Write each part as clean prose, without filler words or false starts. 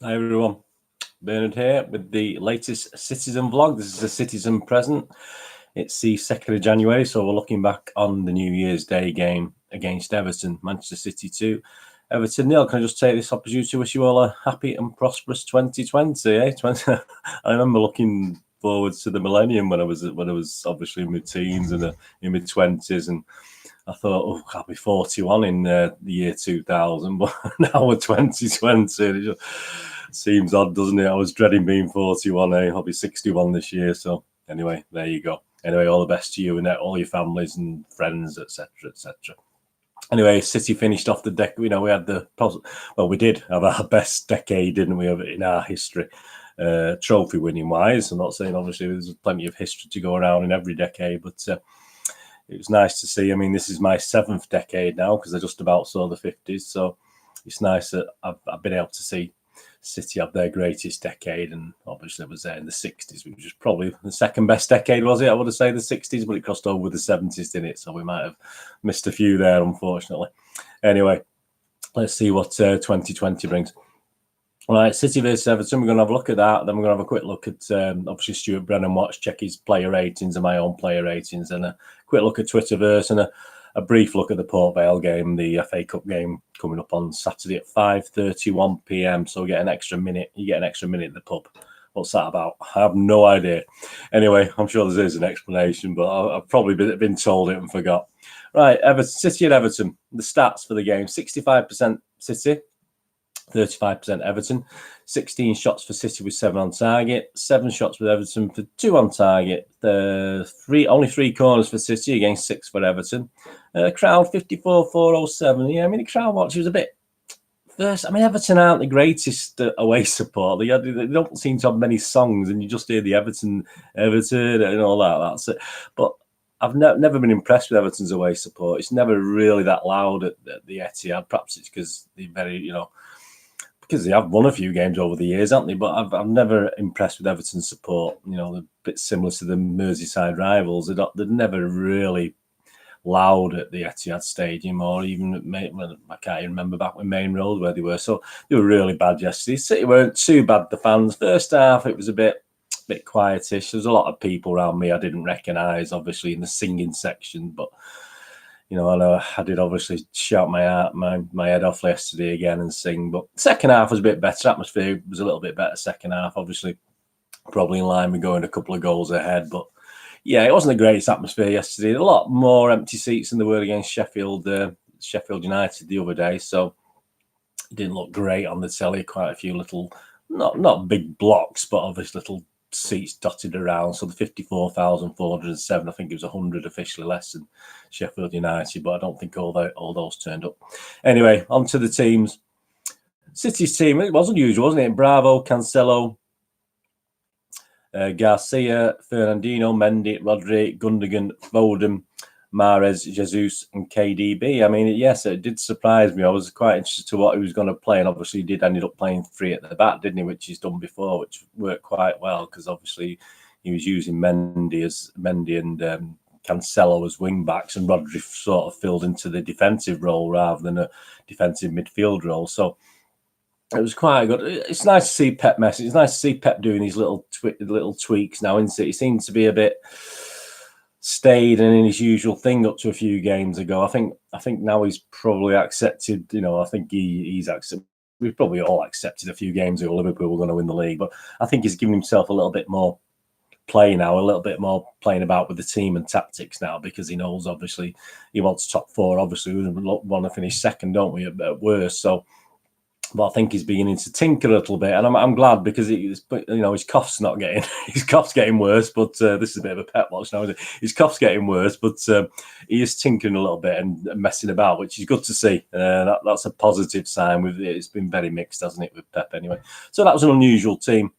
Hi everyone, Bernard here with the latest Citizen vlog. This is a Citizen present. It's the 2nd of January, so we're looking back on the New Year's Day game against Everton, Manchester City 2. Everton nil. Can I just take this opportunity to wish you all a happy and prosperous 2020? I remember looking forward to the millennium when I was obviously in my teens and in my 20s, and I thought, oh, I'll be 41 in the year 2000, but now we're 2020. It just seems odd, doesn't it? I was dreading being 41. I'll be 61 this year. So anyway, there you go. Anyway, all the best to you and all your families and friends, etc., etc. Anyway, City finished off the deck. We had we did have our best decade, didn't we, in our history, trophy winning wise. I'm not saying obviously there's plenty of history to go around in every decade, but it was nice to see. I mean, this is my 7th decade now because I just about saw the 50s. So it's nice that I've been able to see City have their greatest decade. And obviously it was there in the 60s, which was probably the second best decade, was it? I would have said the 60s, but it crossed over with the 70s, didn't it? So we might have missed a few there, unfortunately. Anyway, let's see what 2020 brings. All right, City versus Everton. We're going to have a look at that. Then we're going to have a quick look at obviously Stuart Brennan watch, check his player ratings and my own player ratings, and a quick look at Twitterverse and a brief look at the Port Vale game, the FA Cup game coming up on Saturday at 5:31 p.m. So we get an extra minute. You get an extra minute in the pub. What's that about? I have no idea. Anyway, I'm sure there is an explanation, but I've probably been told it and forgot. Right, City and Everton. The stats for the game: 65% City, 35% Everton, 16 shots for City with 7 on target, 7 shots with Everton for 2 on target, only 3 corners for City against 6 for Everton. Crowd 54,407. Yeah, I mean, the crowd watch was a bit first. I mean, Everton aren't the greatest away support. They don't seem to have many songs, and you just hear the Everton and all that. That's it. But I've never been impressed with Everton's away support. It's never really that loud at the Etihad. Perhaps it's because they're very, because they have won a few games over the years, haven't they? But I'm never impressed with Everton's support. They're a bit similar to the Merseyside rivals. They're never really loud at the Etihad Stadium, or even I can't even remember back when Main Road where they were. So they were really bad yesterday. City weren't too bad. The fans, first half it was a bit quietish. There's a lot of people around me I didn't recognise, obviously in the singing section, but. I know I did obviously shout my head off yesterday again and sing, but second half was a bit better. Atmosphere was a little bit better second half, obviously probably in line with going a couple of goals ahead. But yeah, it wasn't the greatest atmosphere yesterday. A lot more empty seats than there were against Sheffield United the other day, so it didn't look great on the telly. Quite a few little, not big blocks, but obviously little seats dotted around. So the 54,407, I think it was 100 officially less than Sheffield United, but I don't think all those turned up. Anyway, on to the teams. City's team, it was unusual, wasn't it? Bravo, Cancelo, Garcia, Fernandinho, Mendy, Rodri, Gundogan, Foden, Mahrez, Jesus, and KDB. I mean, yes, it did surprise me. I was quite interested to what he was going to play, and obviously he did ended up playing 3 at the back, didn't he? Which he's done before, which worked quite well because obviously he was using Mendy and Cancelo as wing backs, and Rodri sort of filled into the defensive role rather than a defensive midfield role. So it was quite good. It's nice to see Pep messing. It's nice to see Pep doing these little tweaks now, isn't it? He seems to be a bit stayed and in his usual thing up to a few games ago. I think now he's probably accepted. I think he's accepted. We've probably all accepted a few games ago Liverpool were going to win the league, but I think he's given himself a little bit more play now, a little bit more playing about with the team and tactics now, because he knows obviously he wants top 4. Obviously, we want to finish second, don't we? At worst, so. But I think he's beginning to tinker a little bit, and I'm glad because his cough's not getting his cough's getting worse. But this is a bit of a pet watch now. His cough's getting worse, but he is tinkering a little bit and messing about, which is good to see. That's a positive sign. It's been very mixed, hasn't it, with Pep anyway? So that was an unusual team.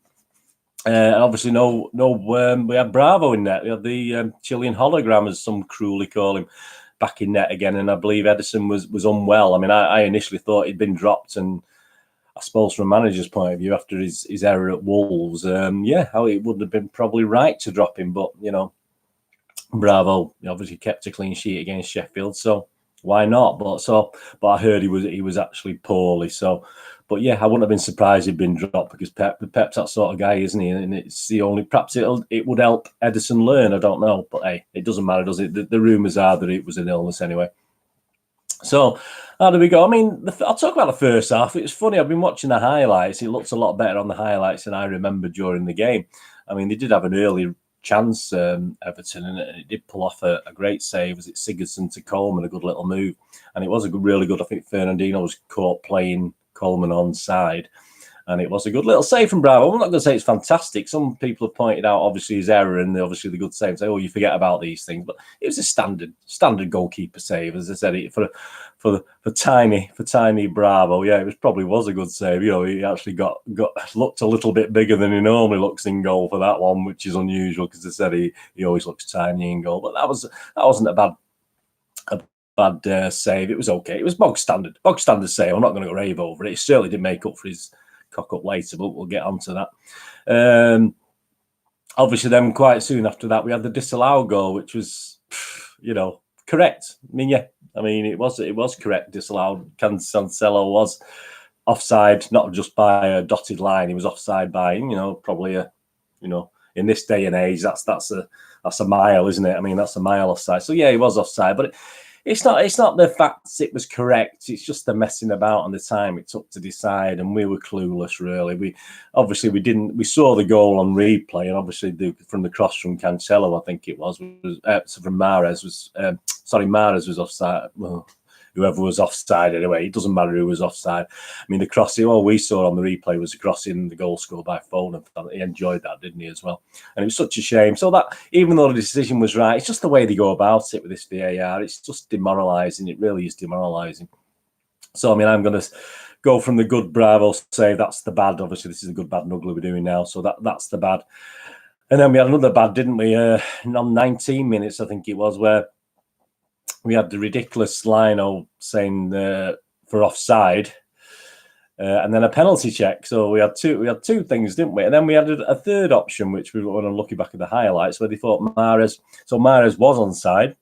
And obviously, we had Bravo in net. We had the Chilean hologram, as some cruelly call him, back in net again. And I believe Edison was unwell. I mean, I initially thought he'd been dropped, and I suppose from a manager's point of view, after his error at Wolves, it would have been probably right to drop him. But, Bravo obviously kept a clean sheet against Sheffield. So why not? But I heard he was actually poorly. So, but yeah, I wouldn't have been surprised he'd been dropped because Pep's that sort of guy, isn't he? And it's the only, perhaps it would help Ederson learn. I don't know, but hey, it doesn't matter, does it? The rumours are that it was an illness anyway. So how do we go? I mean, I'll talk about the first half. It's funny. I've been watching the highlights. It looks a lot better on the highlights than I remember during the game. I mean, they did have an early chance, Everton, and it did pull off a great save. Was it Sigurdsson to Coleman? A good little move, and it was a really good. I think Fernandinho was caught playing Coleman onside. And it was a good little save from Bravo. I'm not going to say it's fantastic. Some people have pointed out, obviously, his error and obviously the good save and say, oh, you forget about these things. But it was a standard goalkeeper save. As I said, for tiny Bravo, yeah, it probably was a good save. You know, he actually looked a little bit bigger than he normally looks in goal for that one, which is unusual because I said he always looks tiny in goal. But that wasn't a bad save. It was okay. It was bog standard save. I'm not going to go rave over it. It certainly didn't make up for his cock up later, but we'll get onto that. Obviously, then quite soon after that, we had the disallowed goal, which was, correct. It was correct. Disallowed. Cancelo was offside, not just by a dotted line. He was offside by, probably in this day and age, that's a mile, isn't it? I mean, that's a mile offside. So yeah, he was offside, but it's not the fact it was correct. It's just the messing about and the time it took to decide, and we were clueless. Really, we saw the goal on replay, and obviously from the cross from Cancelo, I think it was from Mahrez was Mahrez was offside. Well, whoever was offside anyway, it doesn't matter who was offside. I mean, the crossing, all we saw on the replay was the crossing, the goal scored by Foden. He enjoyed that, didn't he, as well? And it was such a shame. So that, even though the decision was right, it's just the way they go about it with this VAR. It's just demoralising. It really is demoralising. So, I mean, I'm going to go from the good Bravo save. That's the bad. Obviously, this is the good, bad, and ugly we're doing now. So that's the bad. And then we had another bad, didn't we? On 19 minutes, I think it was, where we had the ridiculous line saying for offside, and then a penalty check. So we had two things, didn't we? And then we had a third option, which we were looking back at the highlights, where they thought Mahrez was onside,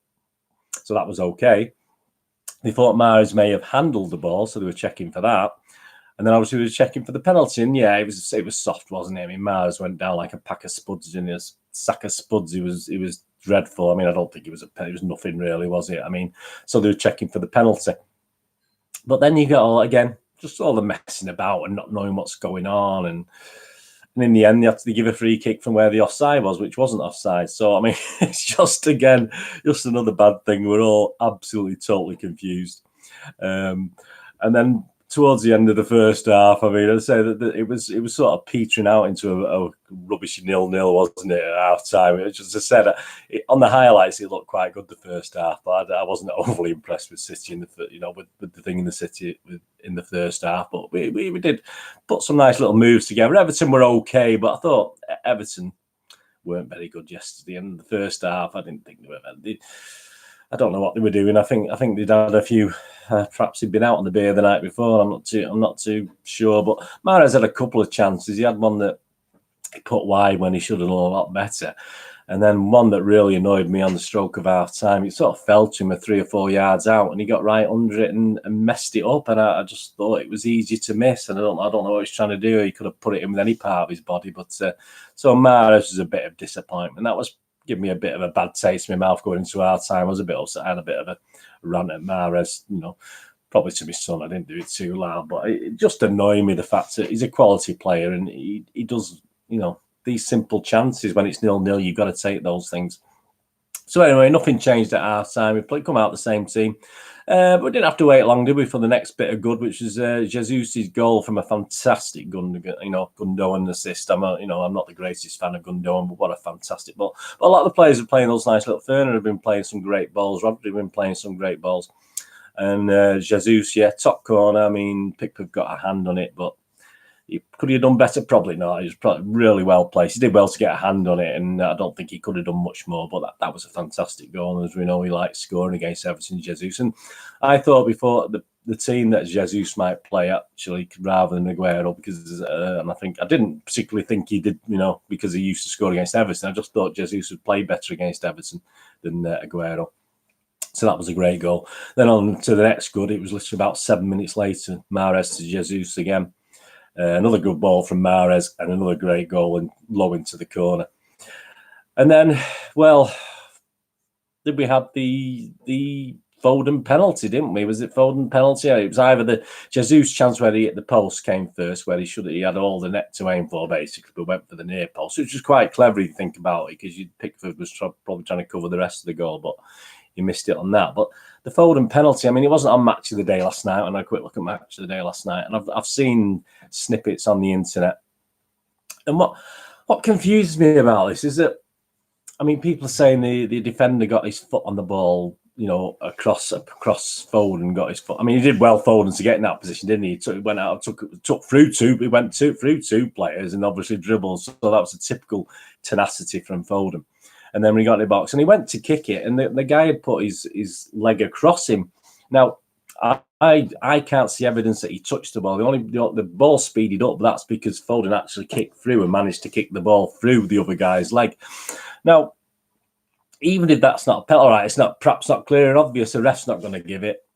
so that was okay. They thought Mahrez may have handled the ball, so they were checking for that. And then obviously we were checking for the penalty, and yeah, it was soft, wasn't it? I mean, Mahrez went down like a pack of spuds in a sack of spuds. He was dreadful. I mean, I don't think it was nothing really, was it? I mean, so they were checking for the penalty. But then you get just all the messing about and not knowing what's going on. And in the end, they had to give a free kick from where the offside was, which wasn't offside. So, I mean, it's just another bad thing. We're all absolutely, totally confused. And then towards the end of the first half, I mean, I'd say that it was sort of petering out into a rubbish 0-0, wasn't it, at half time? Which, as I said, on the highlights, it looked quite good the first half, but I wasn't overly impressed with City with the thing in the City in the first half. But we did put some nice little moves together. Everton were okay, but I thought Everton weren't very good yesterday. In the first half, I didn't think they were. I don't know what they were doing. I think they'd had a few. Perhaps he'd been out on the beer the night before. I'm not too sure. But Mahrez had a couple of chances. He had one that he put wide when he should have done a lot better, and then one that really annoyed me on the stroke of half time. It sort of fell to him 3 or 4 yards out, and he got right under it and messed it up. And I just thought it was easy to miss. And I don't know what he's trying to do. He could have put it in with any part of his body. But so Mahrez was a bit of disappointment. That was give me a bit of a bad taste in my mouth going into half time. I was a bit upset. I had a bit of a rant at Mahrez, probably to my son. I didn't do it too loud, but it just annoyed me the fact that he's a quality player and he does, these simple chances when it's 0-0, you've got to take those things. So anyway, nothing changed at half time. We come out the same team. But we didn't have to wait long, did we, for the next bit of good, which was Jesus' goal from a fantastic Gundogan assist. I'm not the greatest fan of Gundogan, but what a fantastic ball. But a lot of the players are playing those nice little. Ferner have been playing some great balls. Rodri have been playing some great balls. And Jesus, top corner. I mean, Pickford got a hand on it, but could he have done better? Probably not. He was probably really well placed. He did well to get a hand on it, and I don't think he could have done much more. But that was a fantastic goal. And as we know, he likes scoring against Everton, Jesus. And I thought before the team that Jesus might play actually rather than Aguero, because and I didn't particularly think he did, because he used to score against Everton. I just thought Jesus would play better against Everton than Aguero. So that was a great goal. Then on to the next good, it was literally about 7 minutes later, Mahrez to Jesus again. Another good ball from Mahrez and another great goal and low into the corner. And then, well, did we have the Foden penalty, didn't we? Was it Foden penalty? It was either the Jesus chance where he hit the post came first, where he had all the net to aim for, basically, but went for the near post, which was quite clever if you think about it, because Pickford was probably trying to cover the rest of the goal, but he missed it on that. But the Foden penalty, I mean, it wasn't on Match of the Day last night, and I had a quick look at Match of the Day last night, and I've seen snippets on the internet. And what confuses me about this is that, I mean, people are saying the defender got his foot on the ball, you know, across Foden, got his foot. I mean, he did well, Foden, to get in that position, didn't he? He went out, took through two, he went through two players and obviously dribbled. So that was a typical tenacity from Foden. And then when he got in the box and he went to kick it, and the guy had put his leg across him. Now, I can't see evidence that he touched the ball. The ball speeded up, but that's because Foden actually kicked through and managed to kick the ball through the other guy's leg. Now, even if that's not a penalty, right, it's perhaps not clear and obvious, the ref's not going to give it.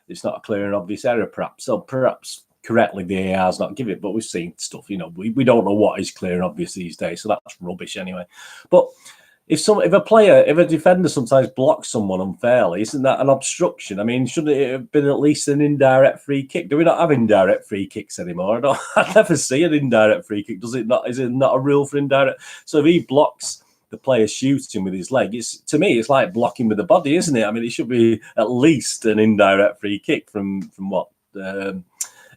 It's not a clear and obvious error, perhaps. So perhaps correctly the VAR's not give it, but we've seen stuff, you know, we don't know what is clear and obvious these days, so that's rubbish anyway. But if a defender sometimes blocks someone unfairly, isn't that an obstruction? I mean, shouldn't it have been at least an indirect free kick? Do we not have indirect free kicks anymore? I never see an indirect free kick. Is it not a rule for indirect? So if he blocks the player shooting with his leg, to me, it's like blocking with the body, isn't it? I mean, it should be at least an indirect free kick from what?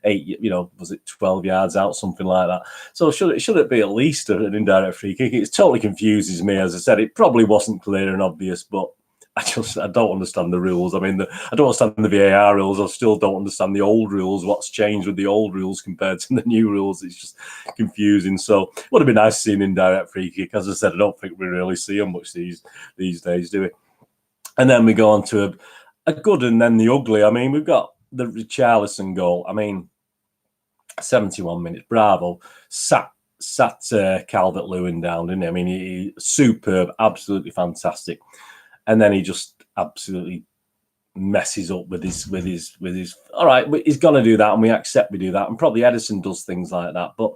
8, you know, was it 12 yards out, something like that? So should it be at least an indirect free kick? It totally confuses me. As I said, it probably wasn't clear and obvious, but I don't understand the rules. I mean, I don't understand the VAR rules. I still don't understand the old rules. What's changed with the old rules compared to the new rules? It's just confusing. So it would have been nice to see an indirect free kick. As I said, I don't think we really see them much these days, do we? And then we go on to a good and then the ugly. I mean, we've got the Richarlison goal. I mean, 71 minutes. Bravo. Sat Calvert-Lewin down, didn't he? I mean, he superb, absolutely fantastic. And then he just absolutely messes up with his. All right, he's gonna do that, and we accept we do that. And probably Ederson does things like that, but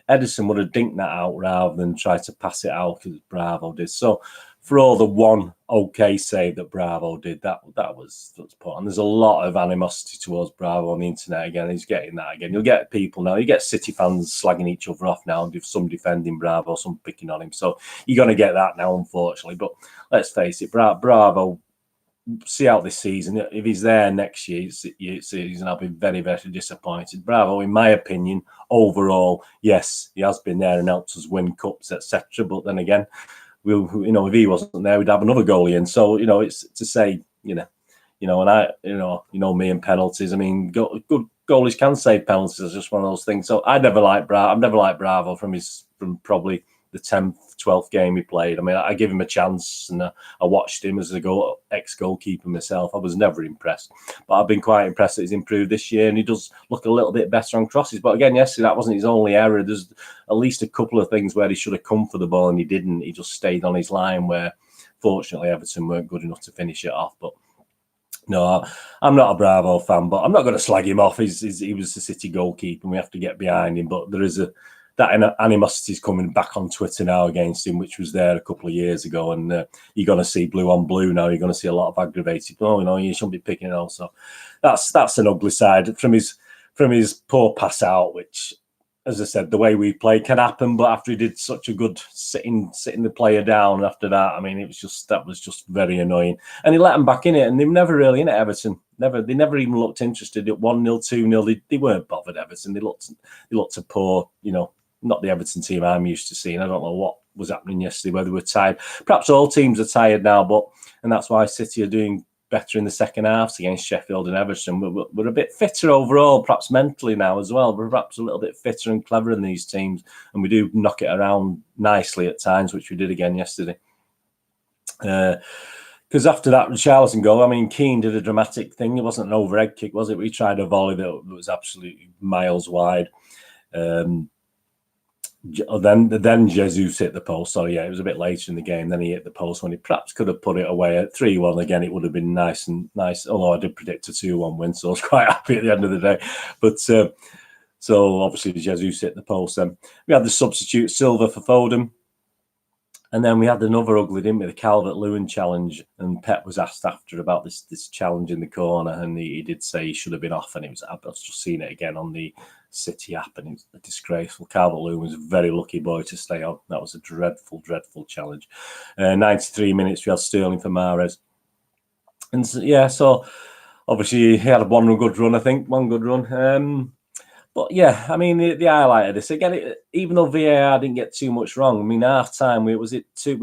Ederson would have dinked that out rather than try to pass it out as Bravo did. So for all the one okay save that Bravo did, that was put. And there's a lot of animosity towards Bravo on the internet again. He's getting that again. You'll get people now. You get City fans slagging each other off now, and some defending Bravo, some picking on him. So you're going to get that now, unfortunately. But let's face it, Bravo, see out this season. If he's there next season, I'll be very, very disappointed. Bravo, in my opinion, overall, yes, he has been there and helped us win cups, etc. But then again, if he wasn't there, we'd have another goalie in. So, it's to say, and I, me and penalties. I mean, good goalies can save penalties. It's just one of those things. So I've never liked Bravo from probably the 10th, 12th game he played. I mean, I give him a chance, and I watched him as a ex-goalkeeper myself. I was never impressed, but I've been quite impressed that he's improved this year, and he does look a little bit better on crosses. But again, yesterday, that wasn't his only error. There's at least a couple of things where he should have come for the ball, and he didn't. He just stayed on his line, where fortunately Everton weren't good enough to finish it off. But no, I'm not a Bravo fan, but I'm not going to slag him off. He was the City goalkeeper, and we have to get behind him. But there is that animosity is coming back on Twitter now against him, which was there a couple of years ago. And you're going to see blue on blue now. You're going to see a lot of aggravated. Oh, you shouldn't be picking it on. So that's an ugly side from his poor pass out, which, as I said, the way we play can happen. But after he did such a good sitting the player down after that, I mean, that was just very annoying. And he let him back in it, and they were never really in it, Everton. They never even looked interested at 1-0, 2-0. They weren't bothered, Everton. They looked a poor, not the Everton team I'm used to seeing. I don't know what was happening yesterday, whether they were tired. Perhaps all teams are tired now, and that's why City are doing better in the second halves against Sheffield and Everton. We're a bit fitter overall, perhaps mentally now as well. We're perhaps a little bit fitter and clever in these teams, and we do knock it around nicely at times, which we did again yesterday. Because after that Richarlison goal, I mean, Keane did a dramatic thing. It wasn't an overhead kick, was it? We tried a volley that was absolutely miles wide. Then Jesus hit the post. So yeah, it was a bit later in the game. Then he hit the post when he perhaps could have put it away at 3-1. Again, it would have been nice. Although I did predict a 2-1 win, so I was quite happy at the end of the day. But so obviously Jesus hit the post. Then we had the substitute Silva for Foden. And then we had another ugly, didn't we? The Calvert-Lewin challenge. And Pep was asked after about this challenge in the corner, and he did say he should have been off. And I've just seen it again on the City app, and it was disgraceful. Calvert-Lewin was a very lucky boy to stay on. That was a dreadful, dreadful challenge. 93 minutes, we had Sterling for Mahrez. And so obviously he had one good run, I think. One good run. But yeah, I mean, the highlight of this, again, even though VAR didn't get too much wrong, I mean, half time, we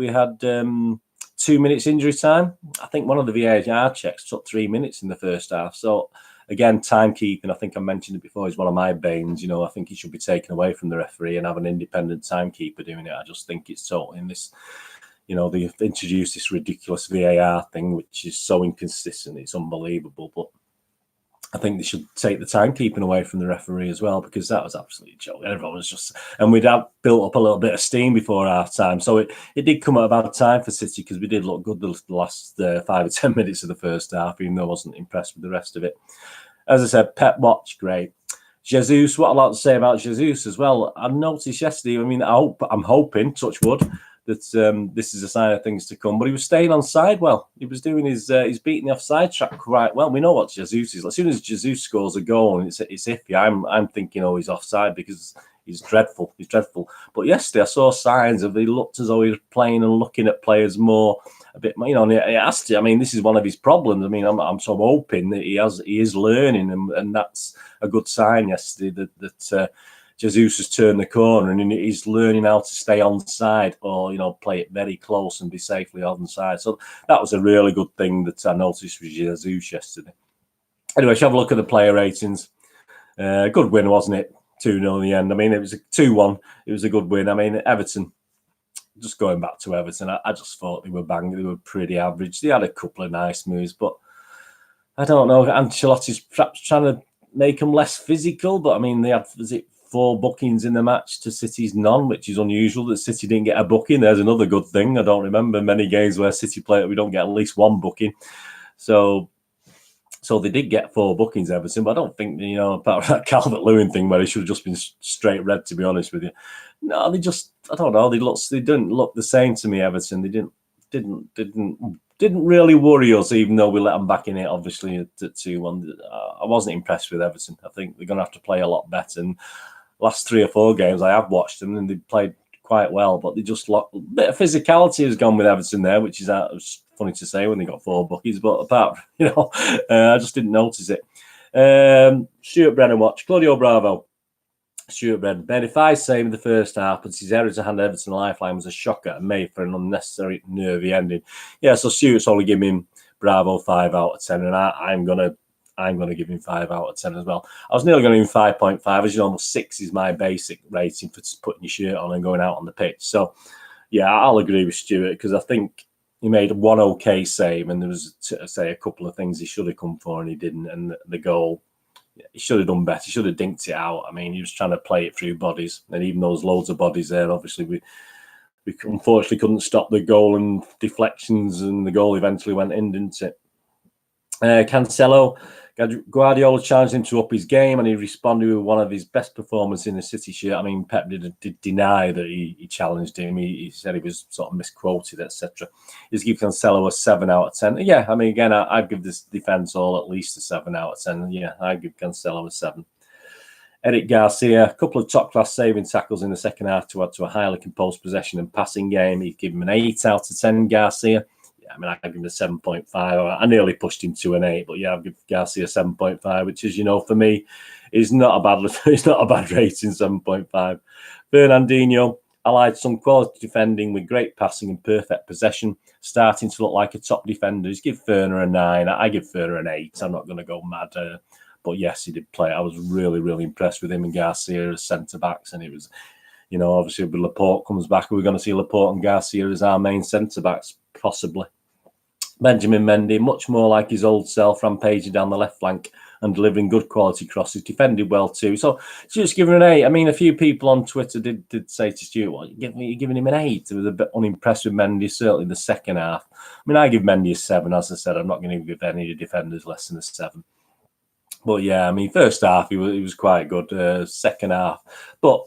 had 2 minutes injury time. I think one of the VAR checks took 3 minutes in the first half. So again, timekeeping, I think I mentioned it before, is one of my banes. I think it should be taken away from the referee and have an independent timekeeper doing it. I just think it's totally in this. They've introduced this ridiculous VAR thing, which is so inconsistent. It's unbelievable. But I think they should take the timekeeping away from the referee as well, because that was absolutely a joke. Everyone was just, and we'd have built up a little bit of steam before half time. So it did come at about time for City, because we did look good the last 5 or 10 minutes of the first half, even though I wasn't impressed with the rest of it. As I said, Pep watch, great. Jesus, what I'd like to say about Jesus as well, I noticed yesterday, I mean, I'm hoping, touch wood, that this is a sign of things to come. But he was staying on side well. He was doing he's beating the offside track quite well. We know what Jesus is. As soon as Jesus scores a goal and it's iffy, I'm thinking, he's offside, because he's dreadful. He's dreadful. But yesterday I saw signs of he looked as though he was playing and looking at players more a bit more, and he has to. I mean, this is one of his problems. I mean, I'm so hoping that he is learning, and that's a good sign yesterday that Jesus has turned the corner and he's learning how to stay onside, or play it very close and be safely onside. So that was a really good thing that I noticed with Jesus yesterday. Anyway, shall have a look at the player ratings. Good win, wasn't it? 2-0 in the end. I mean, it was a 2-1. It was a good win. I mean, Everton, just going back to Everton, I just thought they were banging. They were pretty average. They had a couple of nice moves, but I don't know. Ancelotti's perhaps trying to make them less physical, but I mean, they had, 4 bookings in the match to City's none, which is unusual that City didn't get a booking. There's another good thing. I don't remember many games where City play we don't get at least 1 booking. So they did get 4 bookings, Everton, but I don't think, apart from that Calvert-Lewin thing where he should have just been straight red, to be honest with you. No, they just, I don't know, they didn't look the same to me, Everton. They didn't really worry us, even though we let them back in it, obviously, at 2-1. I wasn't impressed with Everton. I think they're going to have to play a lot better. And last 3 or 4 games I have watched them, and they played quite well, but they just a bit of physicality has gone with Everton there, which is funny to say when they got 4 bookies, but apart, I just didn't notice it. Stuart Brennan watch, Claudio Bravo. Stuart Brennan made a 5 save in the first half, but his error to hand Everton a lifeline was a shocker and made for an unnecessary nervy ending. Yeah, so Stuart's only giving Bravo 5 out of 10, and I'm gonna give him 5 out of 10 as well. I was nearly going to give him 5.5. As you know, almost 6 is my basic rating for putting your shirt on and going out on the pitch. So yeah, I'll agree with Stuart, because I think he made 1 okay save, and there was, a couple of things he should have come for and he didn't. And the goal, he should have done better. He should have dinked it out. I mean, he was trying to play it through bodies, and even though there's loads of bodies there, obviously we unfortunately couldn't stop the goal and deflections, and the goal eventually went in, didn't it? Cancelo, Guardiola challenged him to up his game, and he responded with one of his best performances in the City shirt. I mean, Pep did deny that he challenged him. He said he was sort of misquoted, etc. He's give Cancelo a 7 out of 10. Yeah, I mean, again, I'd give this defence all at least a 7 out of 10. Yeah, I'd give Cancelo a 7. Eric Garcia, a couple of top-class saving tackles in the second half to add to a highly composed possession and passing game. He'd give him an 8 out of 10, Garcia. I mean, I'd give him a 7.5. I nearly pushed him to an 8, but yeah, I'll give Garcia 7.5, which is, for me, is not a bad. It's not a bad rating. 7.5. Fernandinho, I liked some quality defending with great passing and perfect possession, starting to look like a top defender. He's give Ferner a 9. I give Ferner an 8. I'm not going to go mad, but yes, he did play. I was really, really impressed with him and Garcia as centre backs, and it was, obviously, if Laporte comes back, we're going to see Laporte and Garcia as our main centre backs, possibly. Benjamin Mendy, much more like his old self, rampaging down the left flank and delivering good quality crosses. Defended well too. So Stuart's given an 8. I mean, a few people on Twitter did say to Stuart, "Well, you're giving him an 8." I was a bit unimpressed with Mendy, certainly in the second half. I mean, I give Mendy a 7. As I said, I'm not going to give any defenders less than a 7. But yeah, I mean, first half he was quite good. Second half, but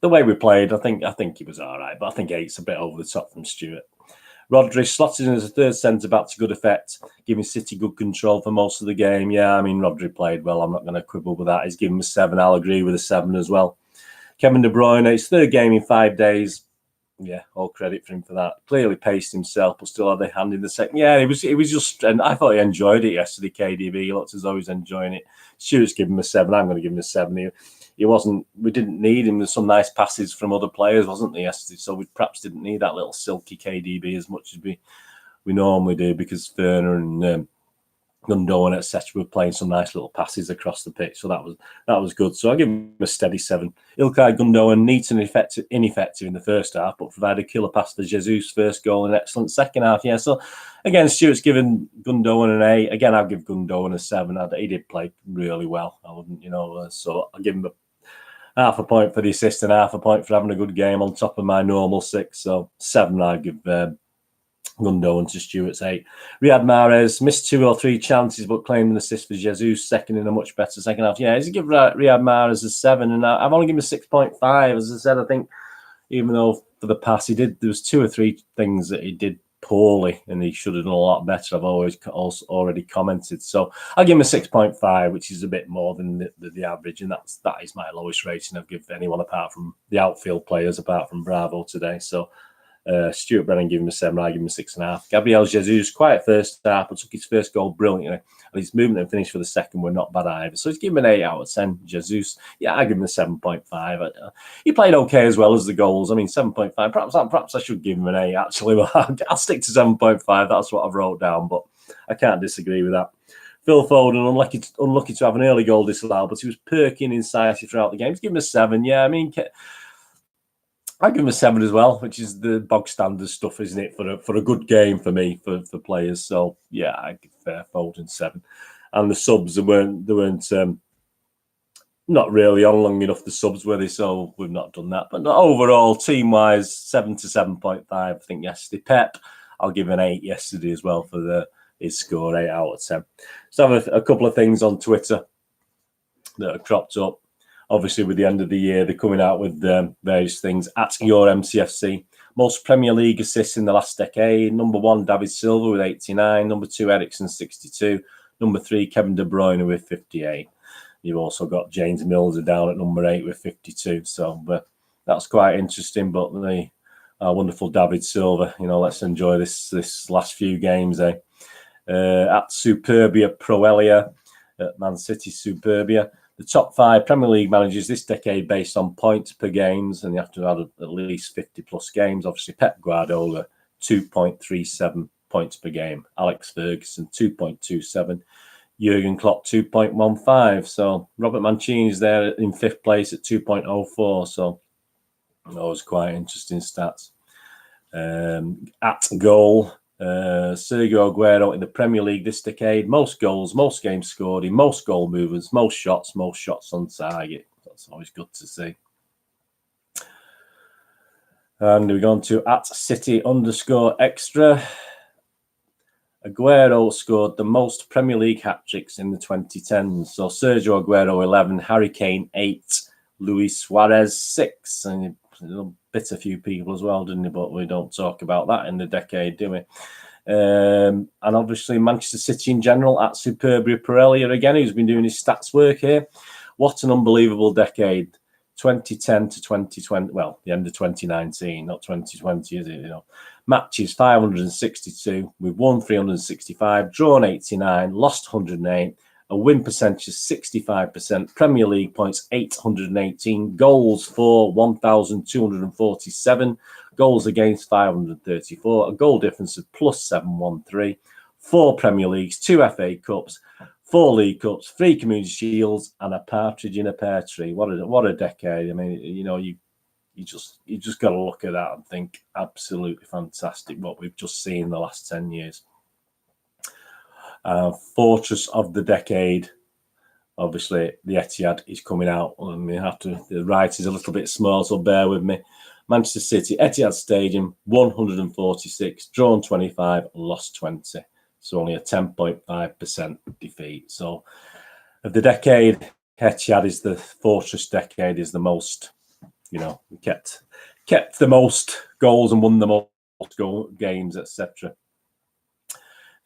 the way we played, I think he was all right. But I think 8's a bit over the top from Stuart. Rodri slotted in as a third centre-back to good effect, giving City good control for most of the game. Yeah, I mean, Rodri played well. I'm not going to quibble with that. He's given him a 7. I'll agree with a 7 as well. Kevin De Bruyne, his third game in 5 days. Yeah, all credit for him for that. Clearly paced himself, but still had a hand in the second. Yeah, it was just, and I thought he enjoyed it yesterday, KDB. He looked as though he's enjoying it. Stuart's given him a 7. I'm going to give him a 7. We didn't need him. There's some nice passes from other players, wasn't there, yesterday? So we perhaps didn't need that little silky KDB as much as we normally do, because Werner and Gundogan, etc., were playing some nice little passes across the pitch. So that was good. So I give him a steady 7. Ilkay Gundogan, neat and ineffective in the first half, but provided a killer pass for Jesus' first goal in an excellent second half. Yeah, so again, Stuart's given Gundogan an 8. Again, I'll give Gundogan a 7. He did play really well. I wouldn't, so I'll give him half a point for the assist and half a point for having a good game on top of my normal 6. So 7 I give Gundogan to Stuart's 8. Riyad Mahrez missed 2 or 3 chances, but claimed an assist for Jesus, second in a much better second half. Yeah, he's give Riyad Mahrez a 7, and I've only given him a 6.5. As I said, I think even though for the pass there was 2 or 3 things that he did poorly, and he should have done a lot better. I've already commented, so I'll give him a 6.5, which is a bit more than the average, and that is my lowest rating I've given anyone apart from the outfield players, apart from Bravo today. So Stuart Brennan gave him a 7. I give him a 6.5. Gabriel Jesus, quiet first half, but took his first goal brilliantly. And his movement and finish for the second were not bad either. So he's given him an 8 out of 10. Jesus, yeah, I give him a 7.5. He played okay as well as the goals. I mean, 7.5. Perhaps I should give him an 8, actually. But I'll stick to 7.5. That's what I've wrote down, but I can't disagree with that. Phil Foden, unlucky to have an early goal disallowed, but he was perking incisive throughout the game. He's given him a 7. Yeah, I mean, I give him a 7 as well, which is the bog standard stuff, isn't it, for a good game for me, for players. So yeah, I give Foden 7. And the subs, they weren't not really on long enough, the subs, were they? So we've not done that. But overall, team wise, 7 to 7.5. I think yesterday. Pep, I'll give an 8 yesterday as well for his score, 8 out of 10. So I have a couple of things on Twitter that have cropped up. Obviously, with the end of the year, they're coming out with various things. At your MCFC, most Premier League assists in the last decade. Number 1, David Silva with 89. Number 2, Eriksen, 62. Number 3, Kevin De Bruyne with 58. You've also got James Milner down at number 8 with 52. So that's quite interesting. But our wonderful David Silva, let's enjoy this last few games. At Superbia Proelia, at Man City Superbia. The top 5 Premier League managers this decade based on points per games, and you have to add at least 50-plus games. Obviously, Pep Guardiola, 2.37 points per game. Alex Ferguson, 2.27. Jurgen Klopp, 2.15. So Robert Mancini's there in 5th place at 2.04. So those quite interesting stats. At goal, Sergio Aguero in the Premier League this decade, most goals, most games scored, in most goal movements, most shots on target. That's always good to see. And we're going to at City_extra. Aguero scored the most Premier League hat-tricks in the 2010s. So Sergio Aguero 11, Harry Kane 8, Luis Suarez 6, and bit a few people as well, didn't he? But we don't talk about that in the decade, do we? And obviously Manchester City in general at Superbia Pirelli again, who's been doing his stats work here. What an unbelievable decade. 2010 to 2020, well, the end of 2019, not 2020, is it? Matches 562, we've won 365, drawn 89, lost 108, a win percentage of 65%, Premier League points 818, goals for 1,247, goals against 534, a goal difference of plus 713, 4 Premier Leagues, 2 FA Cups, 4 League Cups, 3 Community Shields, and a partridge in a pear tree. What a decade! I mean, you just got to look at that and think absolutely fantastic what we've just seen in the last 10 years. Fortress of the decade. Obviously, the Etihad is coming out. I mean, the right is a little bit small, so bear with me. Manchester City, Etihad Stadium, 146, drawn 25, lost 20. So only a 10.5% defeat. So of the decade, Etihad is the Fortress decade, is the most, kept the most goals and won the most games, etc.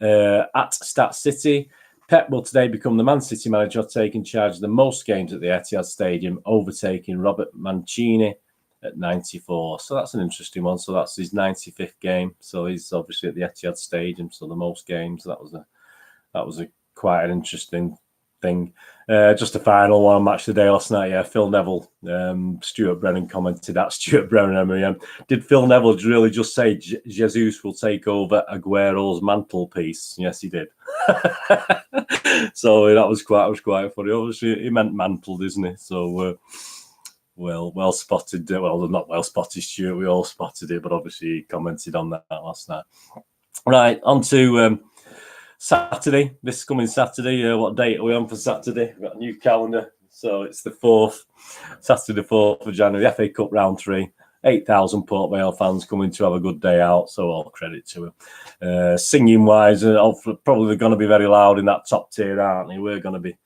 At Stat City, Pep will today become the Man City manager, taking charge of the most games at the Etihad Stadium, overtaking Robert Mancini at 94. So that's an interesting one. So that's his 95th game. So he's obviously at the Etihad Stadium, so the most games. That was a quite an interesting thing. Just a final one, match of the day last night. Yeah, Phil Neville, Stuart Brennan commented at Stuart Brennan. Did Phil Neville really just say Jesus will take over Aguero's mantelpiece? Yes, he did. So that was quite funny. Obviously, he meant mantled, isn't he? So well spotted. Well, not well spotted, Stuart. We all spotted it, but obviously he commented on that last night. Right, on to Saturday, this coming Saturday. What date are we on for Saturday? We've got a new calendar. So it's the 4th, Saturday the 4th of January, FA Cup round 3. 8,000 Port Vale fans coming to have a good day out. So all credit to them. Singing wise, probably going to be very loud in that top tier, aren't they? We're going to be.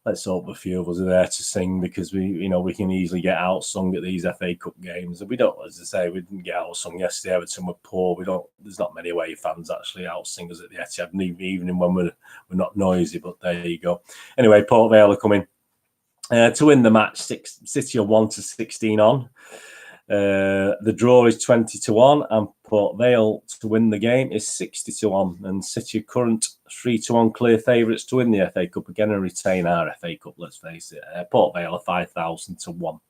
Let's hope a few of us are there to sing, because we can easily get outsung at these FA Cup games. And we don't, as I say, we didn't get outsung yesterday. Everton were poor. There's not many away fans actually outsing us at the Etihad, even when we're not noisy. But there you go. Anyway, Port Vale are coming to win the match. City are 1-16 on. The draw is 20-1, and Port Vale to win the game is 60-1. And City are current 3-1 clear favourites to win the FA Cup again and retain our FA Cup. Let's face it, Port Vale are 5,000-1.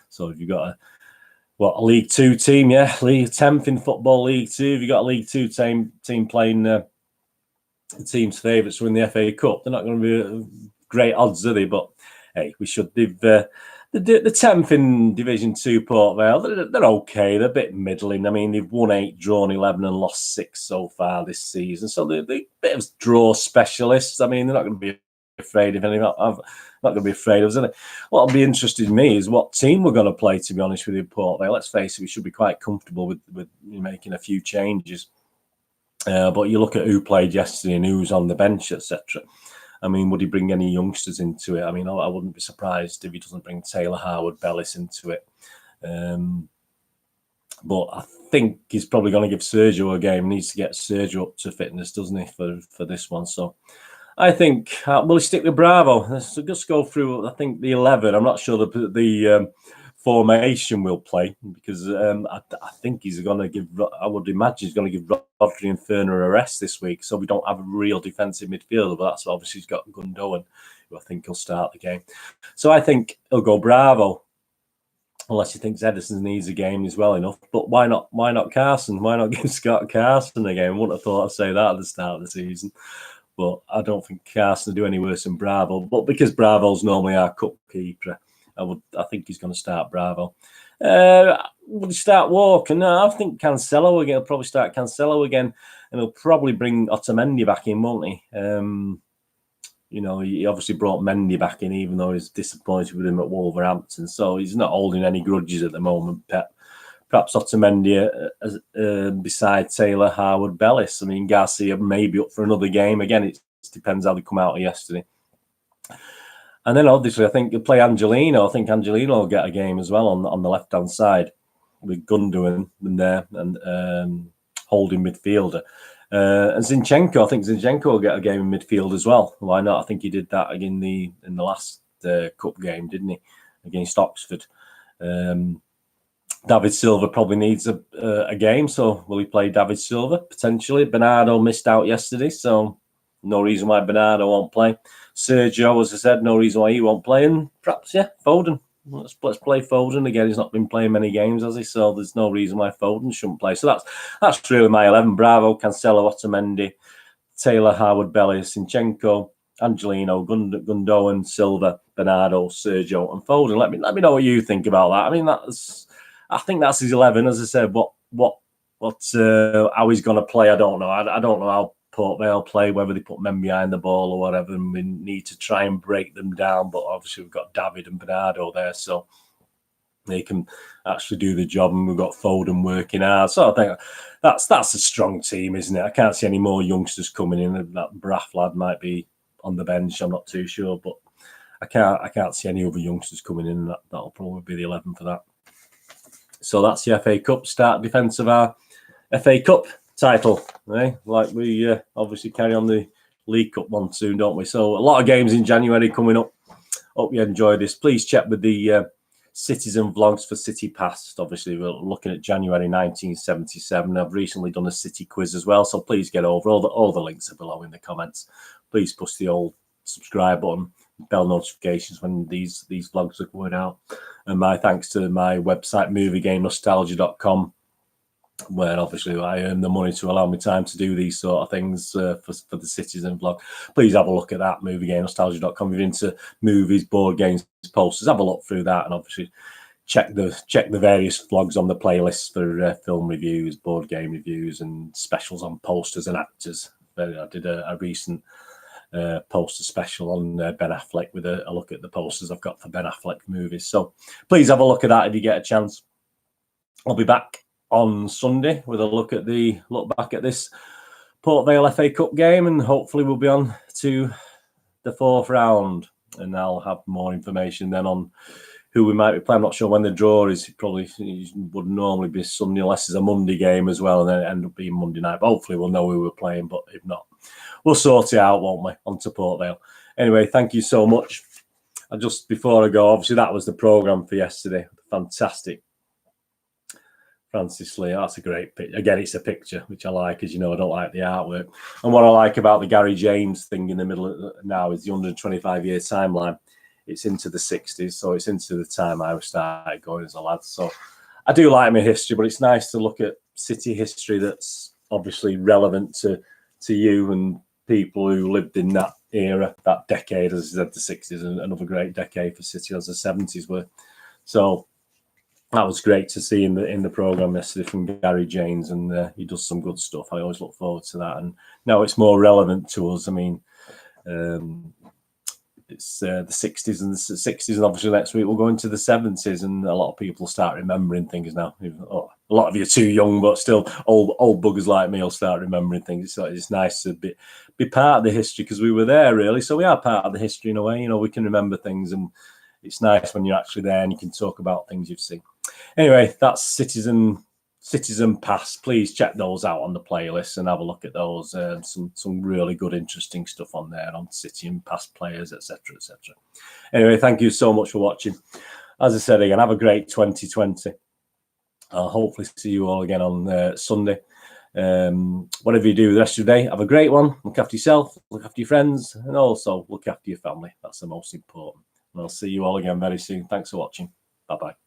So if you've got a League Two team, League 10th in Football League Two. If you've got a League Two team playing the team's favourites to win the FA Cup, they're not going to be great odds, are they? But hey, we should. The 10th in Division 2, Port Vale, they're okay. They're a bit middling. I mean, they've won 8, drawn 11 and lost 6 so far this season. So they're a bit of draw specialists. I mean, they're not going to be afraid of anything. I'm not going to be afraid of it. What'll be interesting to me is what team we're going to play, to be honest with you, Port Vale. Let's face it, we should be quite comfortable with making a few changes. But you look at who played yesterday and who's on the bench, etc. I mean, would he bring any youngsters into it? I mean, I wouldn't be surprised if he doesn't bring Taylor Harwood-Bellis into it. But I think he's probably going to give Sergio a game. He needs to get Sergio up to fitness, doesn't he, for this one? So I think, will he stick with Bravo? Let's just go through, I think, the 11. I'm not sure the formation will play, because I think he's going to give, I would imagine he's going to give Rodri and Ferner a rest this week, so we don't have a real defensive midfielder, but that's obviously he's got Gundogan, who I think he'll start the game. So I think he'll go Bravo, unless he thinks Edison needs a game as well enough. But why not Carson? Why not give Scott Carson a game? I wouldn't have thought I'd say that at the start of the season. But I don't think Carson will do any worse than Bravo. But because Bravo's normally our cup keeper, I think he's going to start Bravo. Will he start Walker? No, I think Cancelo again. He'll probably start Cancelo again, and he'll probably bring Otamendi back in, won't he? He obviously brought Mendy back in, even though he's disappointed with him at Wolverhampton. So he's not holding any grudges at the moment, Pep. Perhaps Otamendi beside Taylor Harwood-Bellis. I mean, Garcia may be up for another game. Again, it depends how they come out yesterday. And then obviously, I think you'll play Angelino. I think Angelino will get a game as well on the left-hand side with Gundogan in there and holding midfielder. And Zinchenko, I think Zinchenko will get a game in midfield as well. Why not? I think he did that in the last cup game, didn't he, against Oxford? David Silva probably needs a game, so will he play David Silva potentially? Bernardo missed out yesterday, so no reason why Bernardo won't play. Sergio, as I said, no reason why he won't play. And perhaps, Foden. Let's play Foden again. He's not been playing many games, has he? So there's no reason why Foden shouldn't play. So that's really my 11. Bravo, Cancelo, Otamendi, Taylor Harwood-Bellis, Zinchenko, Angelino, Gundogan, Silva, Bernardo, Sergio, and Foden. Let me know what you think about that. I mean, I think that's his 11. As I said, how he's going to play, I don't know. I don't know how Port Vale play, whether they put men behind the ball or whatever, and we need to try and break them down. But obviously we've got David and Bernardo there, so they can actually do the job, and we've got Foden working hard. So I think that's a strong team, isn't it? I can't see any more youngsters coming in. That Braff lad might be on the bench. I'm not too sure, but I can't see any other youngsters coming in. That'll probably be the 11 for that. So that's the FA Cup start defence of our FA Cup title. Eh? Like we obviously carry on the League Cup one soon, don't we? So a lot of games in January coming up. Hope you enjoy this. Please check with the Citizen vlogs for City Past. Obviously, we're looking at January 1977. I've recently done a City quiz as well, so please get over. All the links are below in the comments. Please push the old subscribe button, bell notifications when these vlogs are going out. And my thanks to my website, moviegamenostalgia.com, where obviously I earn the money to allow me time to do these sort of things for the Citizen vlog. Please have a look at that, moviegamenostalgia.com. If you're into movies, board games, posters, have a look through that, and obviously check the various vlogs on the playlist for film reviews, board game reviews, and specials on posters and actors. I did a recent poster special on Ben Affleck with a look at the posters I've got for Ben Affleck movies. So please have a look at that if you get a chance. I'll be back on Sunday with a look back at this Port Vale FA Cup game, and hopefully we'll be on to the 4th round, and I'll have more information then on who we might be playing. I'm not sure when the draw is. It would normally be Sunday unless it's a Monday game as well, and then it end up being Monday night. But hopefully we'll know who we're playing, but if not, we'll sort it out, won't we? On to Port Vale. Anyway, thank you so much. Just before I go, obviously that was the programme for yesterday. Fantastic. Francis Lee, that's a great picture. Again, it's a picture, which I like, as you know, I don't like the artwork. And what I like about the Gary James thing in the middle now is the 125-year timeline. It's into the 60s, so it's into the time I started going as a lad. So I do like my history, but it's nice to look at City history that's obviously relevant to you and people who lived in that era, that decade, as I said, the 60s, and another great decade for City as the 70s were. So that was great to see in the programme yesterday from Gary James, and he does some good stuff. I always look forward to that, and now it's more relevant to us. I mean, it's the 60s and obviously next week we'll go into the 70s, and a lot of people start remembering things now. A lot of you are too young, but still old buggers like me will start remembering things. It's nice to be part of the history, because we were there really, so we are part of the history in a way. You know, we can remember things, and it's nice when you're actually there and you can talk about things you've seen. Anyway, that's Citizen Past. Please check those out on the playlist and have a look at those. Some really good, interesting stuff on there on City and past players, etc., etc. Anyway, thank you so much for watching. As I said again, have a great 2020. I'll hopefully see you all again on Sunday. Whatever you do the rest of your day, have a great one. Look after yourself, look after your friends, and also look after your family. That's the most important. And I'll see you all again very soon. Thanks for watching. Bye-bye.